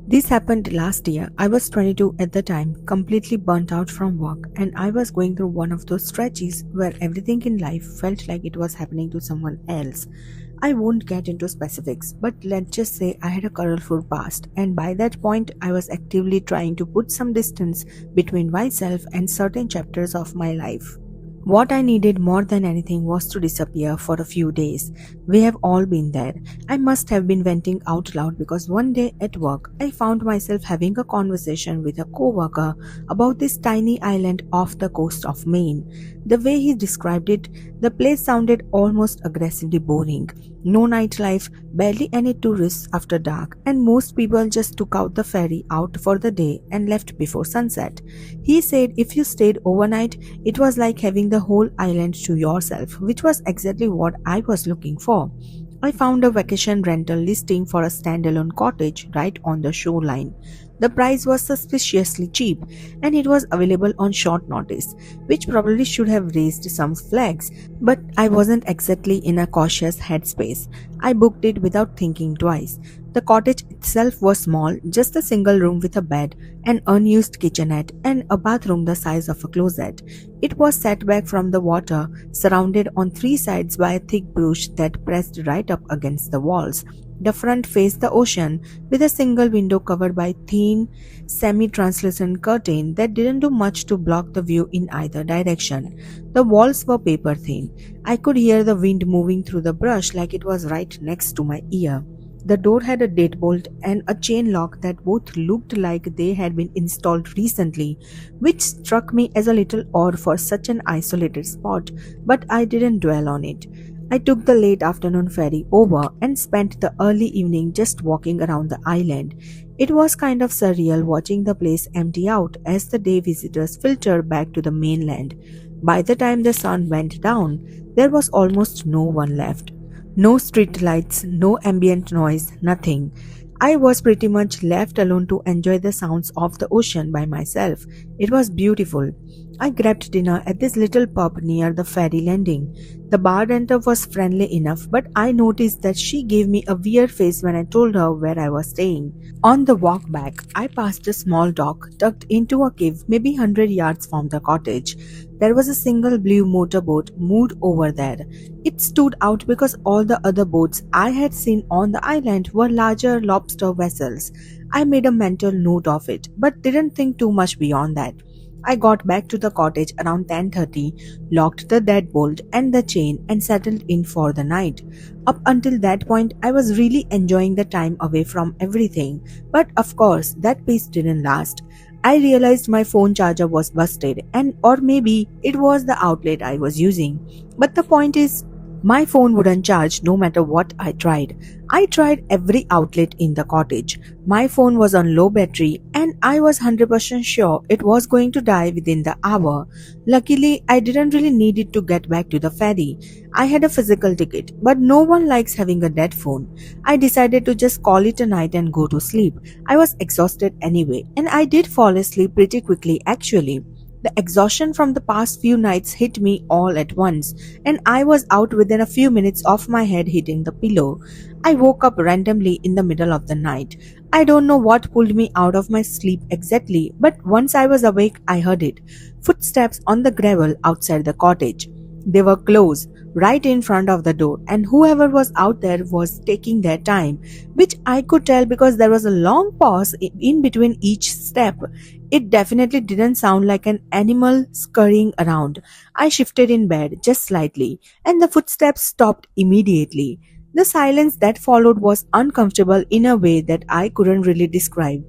This happened last year. I was 22 at the time, completely burnt out from work, and I was going through one of those stretches where everything in life felt like it was happening to someone else. I won't get into specifics, but let's just say I had a colorful past, and by that point, I was actively trying to put some distance between myself and certain chapters of my life. What I needed more than anything was to disappear for a few days. We have all been there. I must have been venting out loud because one day at work I found myself having a conversation with a coworker about this tiny island off the coast of Maine. The way he described it, the place sounded almost aggressively boring. No nightlife, barely any tourists after dark, and most people just took out the ferry out for the day and left before sunset. He said if you stayed overnight, it was like having the whole island to yourself, which was exactly what I was looking for. I found a vacation rental listing for a standalone cottage right on the shoreline. The price was suspiciously cheap and it was available on short notice, which probably should have raised some flags, but I wasn't exactly in a cautious headspace. I booked it without thinking twice. The cottage itself was small, just a single room with a bed, an unused kitchenette, and a bathroom the size of a closet. It was set back from the water, surrounded on three sides by a thick brush that pressed right up against the walls. The front faced the ocean, with a single window covered by thin, semi-translucent curtain that didn't do much to block the view in either direction. The walls were paper thin. I could hear the wind moving through the brush like it was right next to my ear. The door had a deadbolt and a chain lock that both looked like they had been installed recently, which struck me as a little odd for such an isolated spot, but I didn't dwell on it. I took the late afternoon ferry over and spent the early evening just walking around the island. It was kind of surreal watching the place empty out as the day visitors filtered back to the mainland. By the time the sun went down, there was almost no one left. No street lights, no ambient noise, nothing. I was pretty much left alone to enjoy the sounds of the ocean by myself. It was beautiful. I grabbed dinner at this little pub near the ferry landing. The bartender was friendly enough, but I noticed that she gave me a weird face when I told her where I was staying. On the walk back, I passed a small dock tucked into a cave maybe 100 yards from the cottage. There was a single blue motorboat moored over there. It stood out because all the other boats I had seen on the island were larger lobster vessels. I made a mental note of it, but didn't think too much beyond that. I got back to the cottage around 10:30, locked the deadbolt and the chain, and settled in for the night. Up until that point, I was really enjoying the time away from everything, but of course, that peace didn't last. I realized my phone charger was busted, and or maybe it was the outlet I was using. But the point is, my phone wouldn't charge no matter what I tried. I tried every outlet in the cottage. My phone was on low battery and I was 100% sure it was going to die within the hour. Luckily, I didn't really need it to get back to the ferry. I had a physical ticket, but no one likes having a dead phone. I decided to just call it a night and go to sleep. I was exhausted anyway, and I did fall asleep pretty quickly actually. The exhaustion from the past few nights hit me all at once, and I was out within a few minutes of my head hitting the pillow. I woke up randomly in the middle of the night. I don't know what pulled me out of my sleep exactly, but once I was awake, I heard it. Footsteps on the gravel outside the cottage. They were close, right in front of the door, and whoever was out there was taking their time, which I could tell because there was a long pause in between each step. It definitely didn't sound like an animal scurrying around. I shifted in bed just slightly, and the footsteps stopped immediately. The silence that followed was uncomfortable in a way that I couldn't really describe.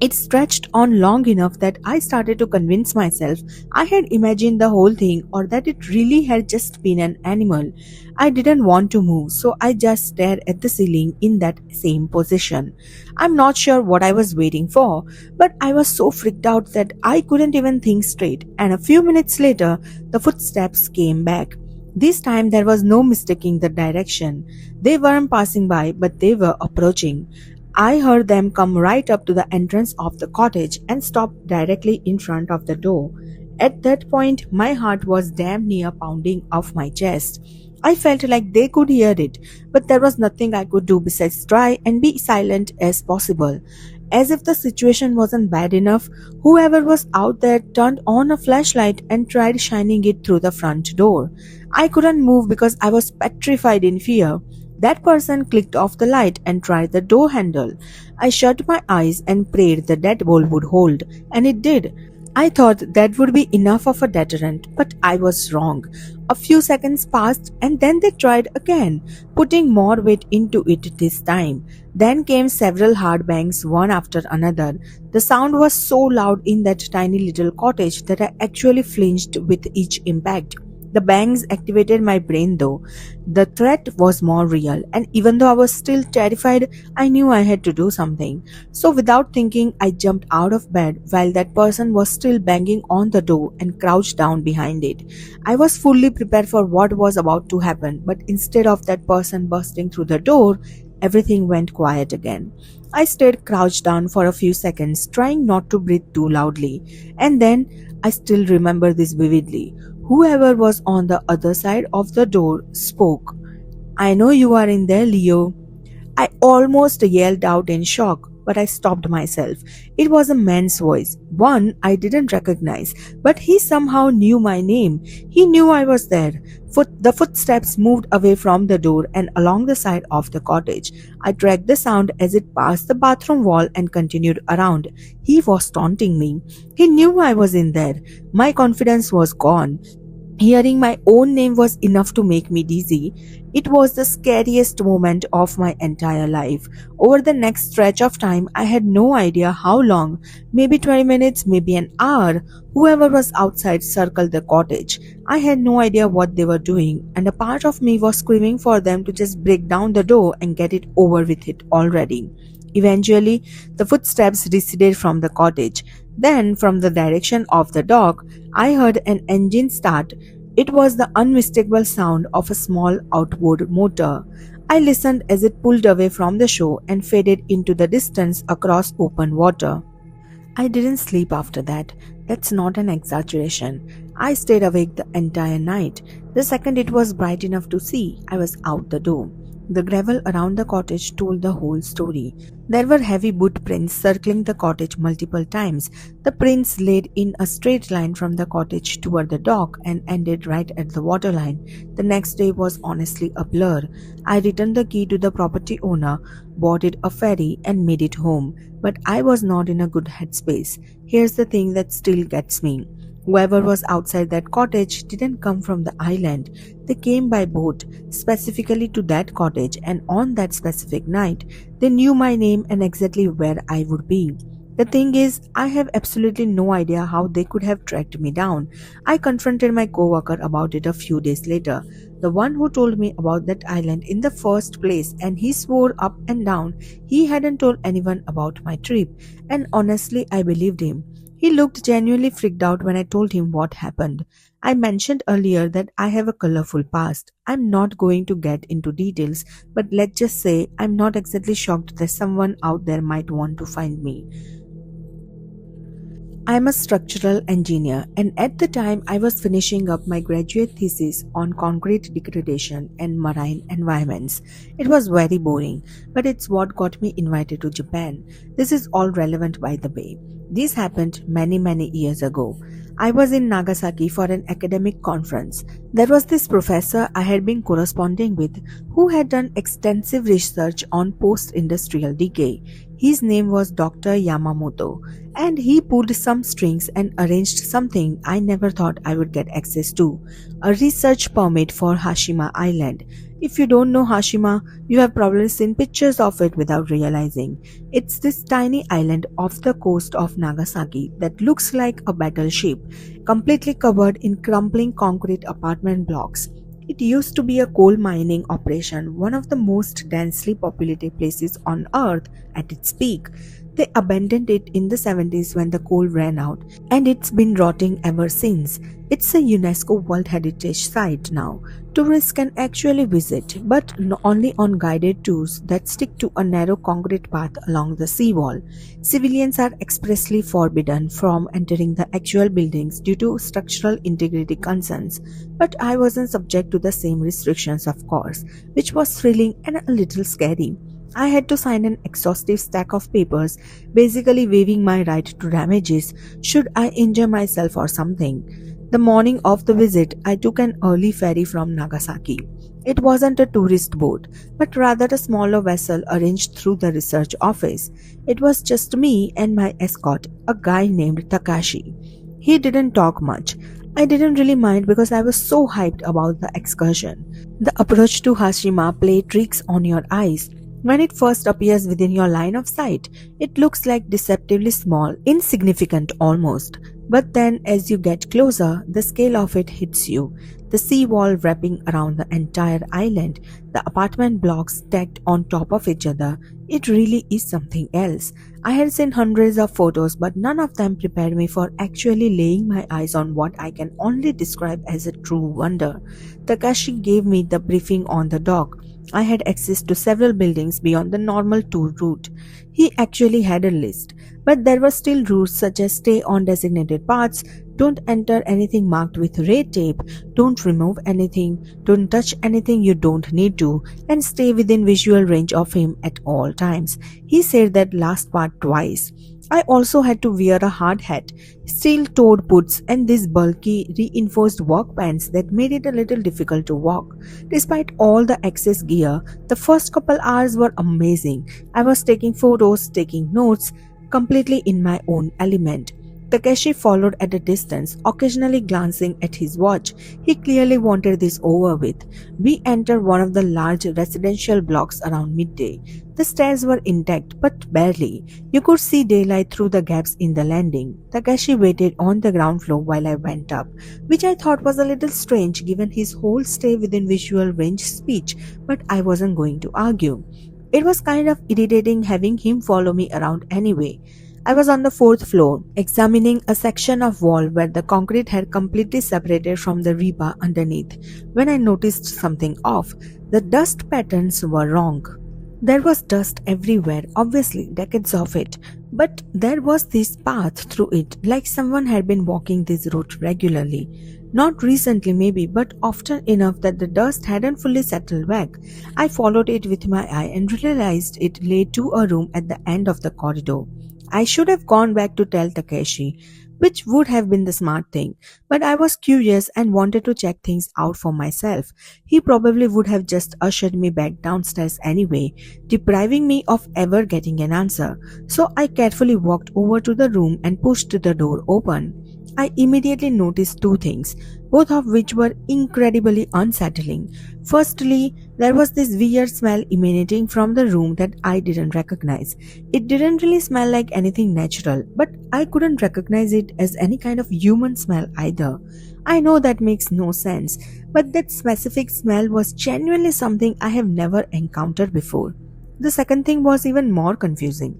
It stretched on long enough that I started to convince myself I had imagined the whole thing or that it really had just been an animal. I didn't want to move, so I just stared at the ceiling in that same position. I'm not sure what I was waiting for, but I was so freaked out that I couldn't even think straight, and a few minutes later, the footsteps came back. This time there was no mistaking the direction. They weren't passing by, but they were approaching. I heard them come right up to the entrance of the cottage and stop directly in front of the door. At that point, my heart was damn near pounding off my chest. I felt like they could hear it, but there was nothing I could do besides try and be silent as possible. As if the situation wasn't bad enough, whoever was out there turned on a flashlight and tried shining it through the front door. I couldn't move because I was petrified in fear. That person clicked off the light and tried the door handle. I shut my eyes and prayed the deadbolt would hold, and it did. I thought that would be enough of a deterrent, but I was wrong. A few seconds passed and then they tried again, putting more weight into it this time. Then came several hard bangs, one after another. The sound was so loud in that tiny little cottage that I actually flinched with each impact. The bangs activated my brain though. The threat was more real, and even though I was still terrified, I knew I had to do something. So, without thinking, I jumped out of bed while that person was still banging on the door and crouched down behind it. I was fully prepared for what was about to happen, but instead of that person bursting through the door, everything went quiet again. I stayed crouched down for a few seconds, trying not to breathe too loudly, and then I still remember this vividly. Whoever was on the other side of the door spoke. I know you are in there, Leo. I almost yelled out in shock, but I stopped myself. It was a man's voice, one I didn't recognize, but he somehow knew my name. He knew I was there. The footsteps moved away from the door and along the side of the cottage. I tracked the sound as it passed the bathroom wall and continued around. He was taunting me. He knew I was in there. My confidence was gone. Hearing my own name was enough to make me dizzy. It was the scariest moment of my entire life. Over the next stretch of time, I had no idea how long, maybe 20 minutes, maybe an hour. Whoever was outside circled the cottage. I had no idea what they were doing, and a part of me was screaming for them to just break down the door and get it over with it already. Eventually, the footsteps receded from the cottage. Then, from the direction of the dock, I heard an engine start. It was the unmistakable sound of a small outboard motor. I listened as it pulled away from the shore and faded into the distance across open water. I didn't sleep after that. That's not an exaggeration. I stayed awake the entire night. The second it was bright enough to see, I was out the door. The gravel around the cottage told the whole story. There were heavy boot prints circling the cottage multiple times. The prints led in a straight line from the cottage toward the dock and ended right at the waterline. The next day was honestly a blur. I returned the key to the property owner, boarded a ferry, and made it home. But I was not in a good headspace. Here's the thing that still gets me. Whoever was outside that cottage didn't come from the island. They came by boat, specifically to that cottage, and on that specific night, they knew my name and exactly where I would be. The thing is, I have absolutely no idea how they could have tracked me down. I confronted my coworker about it a few days later, the one who told me about that island in the first place, and he swore up and down he hadn't told anyone about my trip, and honestly, I believed him. He looked genuinely freaked out when I told him what happened. I mentioned earlier that I have a colorful past. I'm not going to get into details, but let's just say I'm not exactly shocked that someone out there might want to find me. I'm a structural engineer, and at the time I was finishing up my graduate thesis on concrete degradation and marine environments. It was very boring, but it's what got me invited to Japan. This is all relevant, by the way. This happened many years ago. I was in Nagasaki for an academic conference. There was this professor I had been corresponding with who had done extensive research on post industrial decay. His name was Dr. Yamamoto, and he pulled some strings and arranged something I never thought I would get access to, a research permit for Hashima Island. If you don't know Hashima, you have probably seen pictures of it without realizing. It's this tiny island off the coast of Nagasaki that looks like a battleship, completely covered in crumbling concrete apartment blocks. It used to be a coal mining operation, one of the most densely populated places on earth at its peak. They abandoned it in the 70s when the coal ran out, and it's been rotting ever since. It's a UNESCO World Heritage Site now. Tourists can actually visit, but only on guided tours that stick to a narrow concrete path along the seawall. Civilians are expressly forbidden from entering the actual buildings due to structural integrity concerns, but I wasn't subject to the same restrictions, of course, which was thrilling and a little scary. I had to sign an exhaustive stack of papers, basically waiving my right to damages should I injure myself or something. The morning of the visit, I took an early ferry from Nagasaki. It wasn't a tourist boat, but rather a smaller vessel arranged through the research office. It was just me and my escort, a guy named Takashi. He didn't talk much. I didn't really mind because I was so hyped about the excursion. The approach to Hashima play tricks on your eyes. When it first appears within your line of sight, it looks like deceptively small, insignificant almost. But then, as you get closer, the scale of it hits you. The seawall wrapping around the entire island, the apartment blocks stacked on top of each other, it really is something else. I had seen hundreds of photos, but none of them prepared me for actually laying my eyes on what I can only describe as a true wonder. Takashi gave me the briefing on the dock. I had access to several buildings beyond the normal tour route. He actually had a list, but there were still rules such as stay on designated paths, don't enter anything marked with red tape, don't remove anything, don't touch anything you don't need to, and stay within visual range of him at all times. He said that last part twice. I also had to wear a hard hat, steel-toed boots, and these bulky, reinforced work pants that made it a little difficult to walk. Despite all the excess gear, the first couple hours were amazing. I was taking photos, taking notes, completely in my own element. Takeshi followed at a distance, occasionally glancing at his watch. He clearly wanted this over with. We entered one of the large residential blocks around midday. The stairs were intact, but barely. You could see daylight through the gaps in the landing. Takeshi waited on the ground floor while I went up, which I thought was a little strange given his whole stay within visual range speech, but I wasn't going to argue. It was kind of irritating having him follow me around anyway. I was on the fourth floor, examining a section of wall where the concrete had completely separated from the rebar underneath, when I noticed something off. The dust patterns were wrong. There was dust everywhere, obviously decades of it, but there was this path through it, like someone had been walking this route regularly. Not recently maybe, but often enough that the dust hadn't fully settled back. I followed it with my eye and realized it led to a room at the end of the corridor. I should have gone back to tell Takeshi, which would have been the smart thing, but I was curious and wanted to check things out for myself. He probably would have just ushered me back downstairs anyway, depriving me of ever getting an answer. So I carefully walked over to the room and pushed the door open. I immediately noticed two things, both of which were incredibly unsettling. Firstly, there was this weird smell emanating from the room that I didn't recognize. It didn't really smell like anything natural, but I couldn't recognize it as any kind of human smell either. I know that makes no sense, but that specific smell was genuinely something I have never encountered before. The second thing was even more confusing.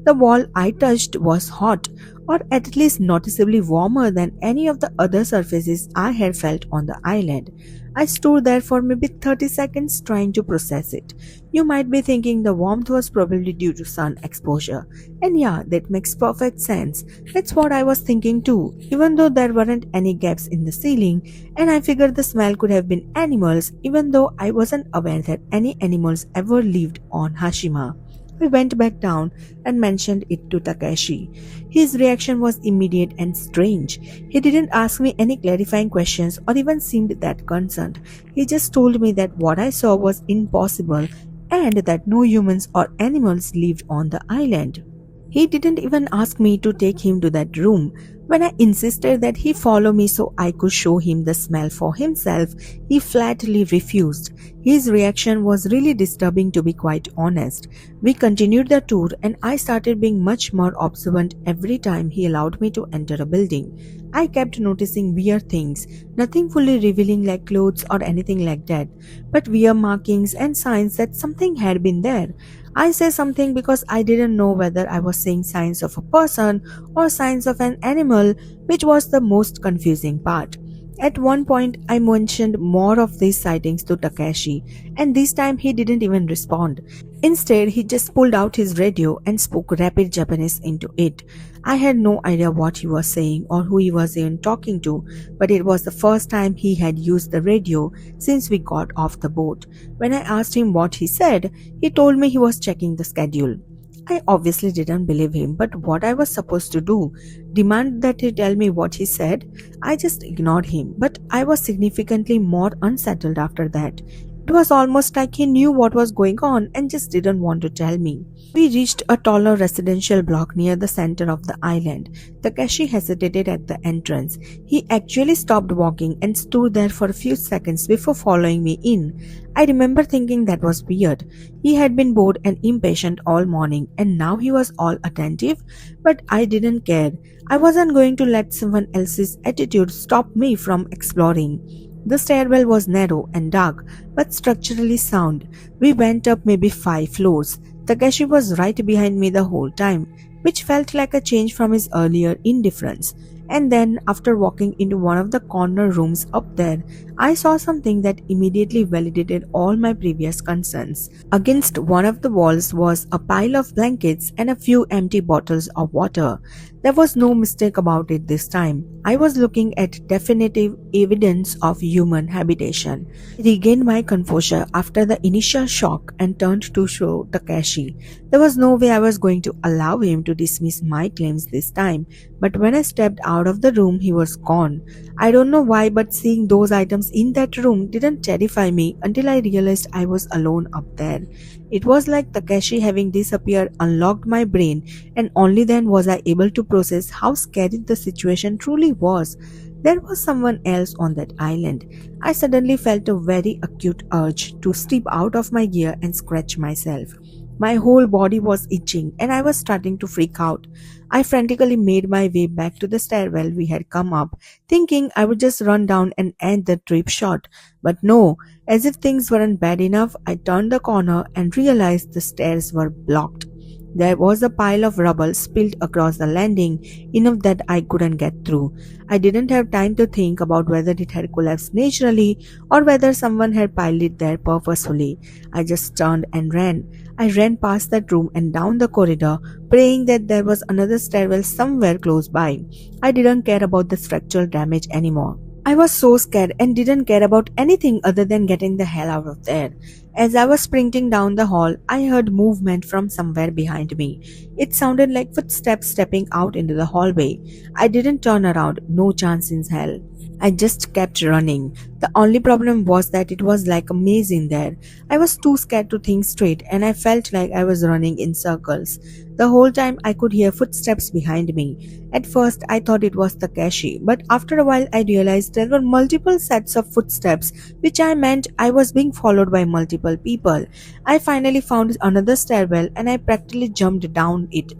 The wall I touched was hot, or at least noticeably warmer than any of the other surfaces I had felt on the island. I stood there for maybe 30 seconds trying to process it. You might be thinking the warmth was probably due to sun exposure. And yeah, that makes perfect sense. That's what I was thinking too, even though there weren't any gaps in the ceiling, and I figured the smell could have been animals, even though I wasn't aware that any animals ever lived on Hashima. I went back down and mentioned it to Takeshi. His reaction was immediate and strange. He didn't ask me any clarifying questions or even seemed that concerned. He just told me that what I saw was impossible and that no humans or animals lived on the island. He didn't even ask me to take him to that room. When I insisted that he follow me so I could show him the smell for himself, he flatly refused. His reaction was really disturbing, to be quite honest. We continued the tour and I started being much more observant every time he allowed me to enter a building. I kept noticing weird things, nothing fully revealing like clothes or anything like that, but weird markings and signs that something had been there. I say something because I didn't know whether I was seeing signs of a person or signs of an animal, which was the most confusing part. At one point, I mentioned more of these sightings to Takeshi, and this time he didn't even respond. Instead, he just pulled out his radio and spoke rapid Japanese into it. I had no idea what he was saying or who he was even talking to, but it was the first time he had used the radio since we got off the boat. When I asked him what he said, he told me he was checking the schedule. I obviously didn't believe him, but what I was supposed to do? Demand that he tell me what he said? I just ignored him, but I was significantly more unsettled after that. It was almost like he knew what was going on and just didn't want to tell me. We reached a taller residential block near the center of the island. Takeshi hesitated at the entrance. He actually stopped walking and stood there for a few seconds before following me in. I remember thinking that was weird. He had been bored and impatient all morning, and now he was all attentive, but I didn't care. I wasn't going to let someone else's attitude stop me from exploring. The stairwell was narrow and dark, but structurally sound. We went up maybe 5 floors. Takeshi was right behind me the whole time, which felt like a change from his earlier indifference. And then, after walking into one of the corner rooms up there, I saw something that immediately validated all my previous concerns. Against one of the walls was a pile of blankets and a few empty bottles of water. There was no mistake about it this time. I was looking at definitive evidence of human habitation. I regained my composure after the initial shock and turned to show Takeshi. There was no way I was going to allow him to dismiss my claims this time, but when I stepped out of the room, he was gone. I don't know why, but seeing those items in that room didn't terrify me until I realized I was alone up there. It was like Takeshi having disappeared unlocked my brain, and only then was I able to process how scary the situation truly was. There was someone else on that island. I suddenly felt a very acute urge to step out of my gear and scratch myself. My whole body was itching and I was starting to freak out. I frantically made my way back to the stairwell we had come up, thinking I would just run down and end the trip short. But no, as if things weren't bad enough, I turned the corner and realized the stairs were blocked. There was a pile of rubble spilled across the landing, enough that I couldn't get through. I didn't have time to think about whether it had collapsed naturally or whether someone had piled it there purposefully. I just turned and ran. I ran past that room and down the corridor, praying that there was another stairwell somewhere close by. I didn't care about the structural damage anymore. I was so scared and didn't care about anything other than getting the hell out of there. As I was sprinting down the hall, I heard movement from somewhere behind me. It sounded like footsteps stepping out into the hallway. I didn't turn around, no chance in hell. I just kept running. The only problem was that it was like a maze in there. I was too scared to think straight and I felt like I was running in circles. The whole time I could hear footsteps behind me. At first I thought it was Takeshi, but after a while I realized there were multiple sets of footsteps, which I meant I was being followed by multiple people. I finally found another stairwell and I practically jumped down it.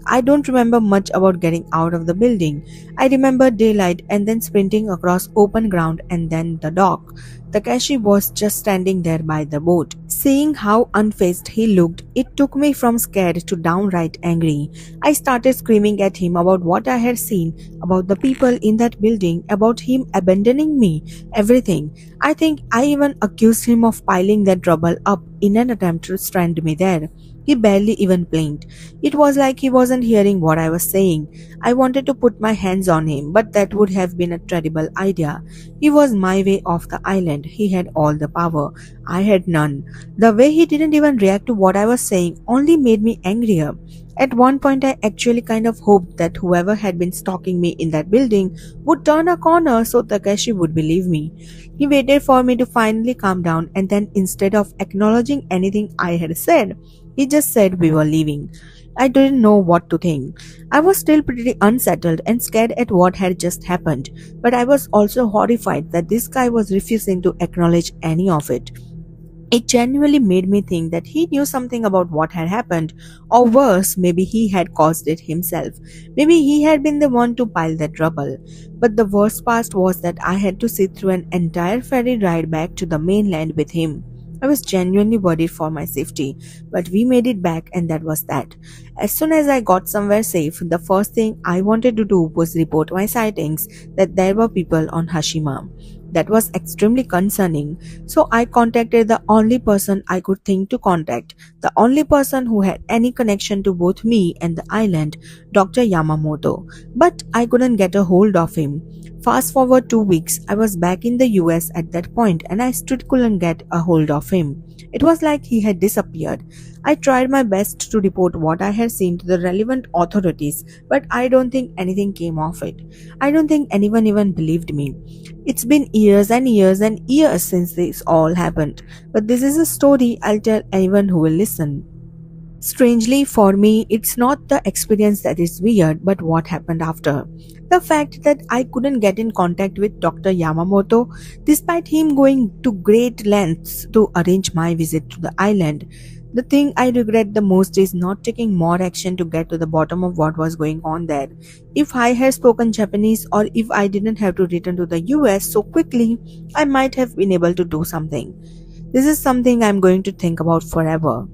I don't remember much about getting out of the building. I remember daylight and then sprinting across open ground and then the dock. Takeshi was just standing there by the boat. Seeing how unfazed he looked, it took me from scared to downright angry. I started screaming at him about what I had seen, about the people in that building, about him abandoning me, everything. I think I even accused him of piling that rubble up in an attempt to strand me there. He barely even blinked. It was like he wasn't hearing what I was saying. I wanted to put my hands on him, but that would have been a terrible idea. He was my way off the island. He had all the power. I had none. The way he didn't even react to what I was saying only made me angrier. At one point, I actually kind of hoped that whoever had been stalking me in that building would turn a corner so Takeshi would believe me. He waited for me to finally calm down, and then instead of acknowledging anything I had said, he just said we were leaving. I didn't know what to think. I was still pretty unsettled and scared at what had just happened, but I was also horrified that this guy was refusing to acknowledge any of it. It genuinely made me think that he knew something about what had happened, or worse, maybe he had caused it himself. Maybe he had been the one to pile that rubble. But the worst part was that I had to sit through an entire ferry ride back to the mainland with him. I was genuinely worried for my safety, but we made it back and that was that. As soon as I got somewhere safe, the first thing I wanted to do was report my sightings that there were people on Hashima. That was extremely concerning, so I contacted the only person I could think to contact, the only person who had any connection to both me and the island, Dr. Yamamoto. But I couldn't get a hold of him. Fast forward 2 weeks, I was back in the US at that point and I still couldn't get a hold of him. It was like he had disappeared. I tried my best to report what I had seen to the relevant authorities, but I don't think anything came of it. I don't think anyone even believed me. It's been years and years and years since this all happened, but this is a story I'll tell anyone who will listen. Strangely, for me, it's not the experience that is weird, but what happened after. The fact that I couldn't get in contact with Dr. Yamamoto, despite him going to great lengths to arrange my visit to the island. The thing I regret the most is not taking more action to get to the bottom of what was going on there. If I had spoken Japanese or if I didn't have to return to the US so quickly, I might have been able to do something. This is something I'm going to think about forever.